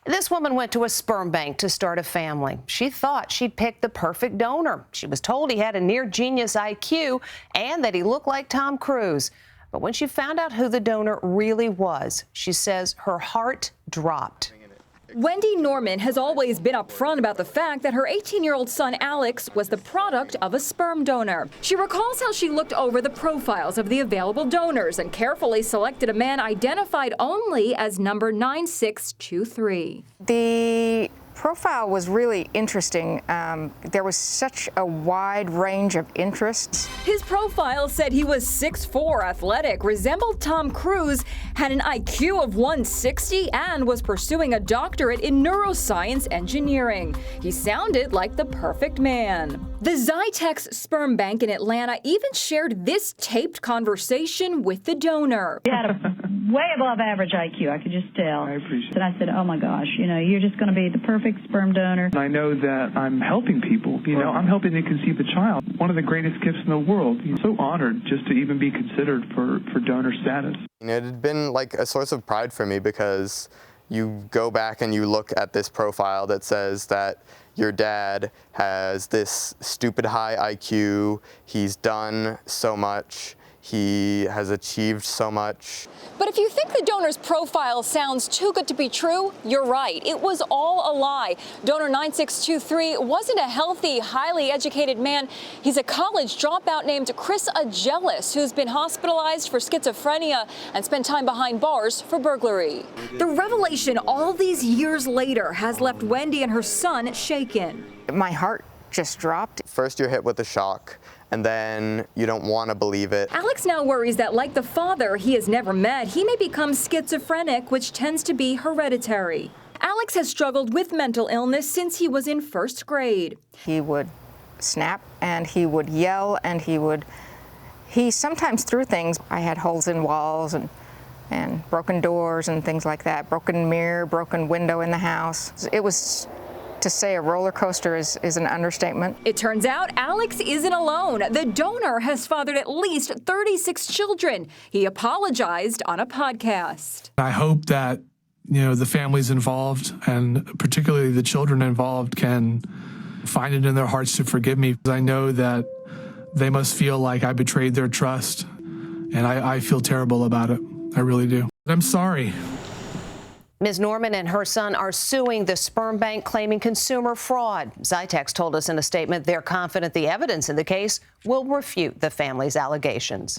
This woman went to a sperm bank to start a family. She thought she'd picked the perfect donor. She was told he had a near-genius IQ and that he looked like Tom Cruise. But when she found out who the donor really was, she says her heart dropped. Wendy Norman has always been upfront about the fact that her 18-year-old son Alex was the product of a sperm donor. She recalls how she looked over the profiles of the available donors and carefully selected a man identified only as number 9623. The profile was really interesting. There was such a wide range of interests. His profile said he was 6'4", athletic, resembled Tom Cruise, had an IQ of 160, and was pursuing a doctorate in neuroscience engineering. He sounded like the perfect man. The Zytex sperm bank in Atlanta even shared this taped conversation with the donor. He had a way above average IQ, I could just tell. I appreciate it. And I said, oh my gosh, you're just going to be the perfect sperm donor. I know that I'm helping people. I'm helping to conceive a child. One of the greatest gifts in the world. I'm so honored just to even be considered for donor status. It had been like a source of pride for me because you go back and you look at this profile that says that your dad has this stupid high IQ, he's done so much, he has achieved so much. But if you think the donor's profile sounds too good to be true, you're right. It was all a lie. Donor 9623 wasn't a healthy, highly educated man. He's a college dropout named Chris Agelis, who's been hospitalized for schizophrenia and spent time behind bars for burglary. The revelation all these years later has left Wendy and her son shaken. My heart just dropped. First you're hit with a shock, and then you don't want to believe it. Alex now worries that, like the father he has never met, he may become schizophrenic, which tends to be hereditary. Alex has struggled with mental illness since he was in first grade. He would snap and he would yell and he sometimes threw things. I had holes in walls and broken doors and things like that, broken mirror, broken window in the house. It was, to say a roller coaster is an understatement. It turns out Alex isn't alone. The donor has fathered at least 36 children. He apologized on a podcast. I hope that, the families involved and particularly the children involved can find it in their hearts to forgive me. I know that they must feel like I betrayed their trust, and I feel terrible about it. I really do. I'm sorry. Ms. Norman and her son are suing the sperm bank, claiming consumer fraud. Zytex told us in a statement they're confident the evidence in the case will refute the family's allegations.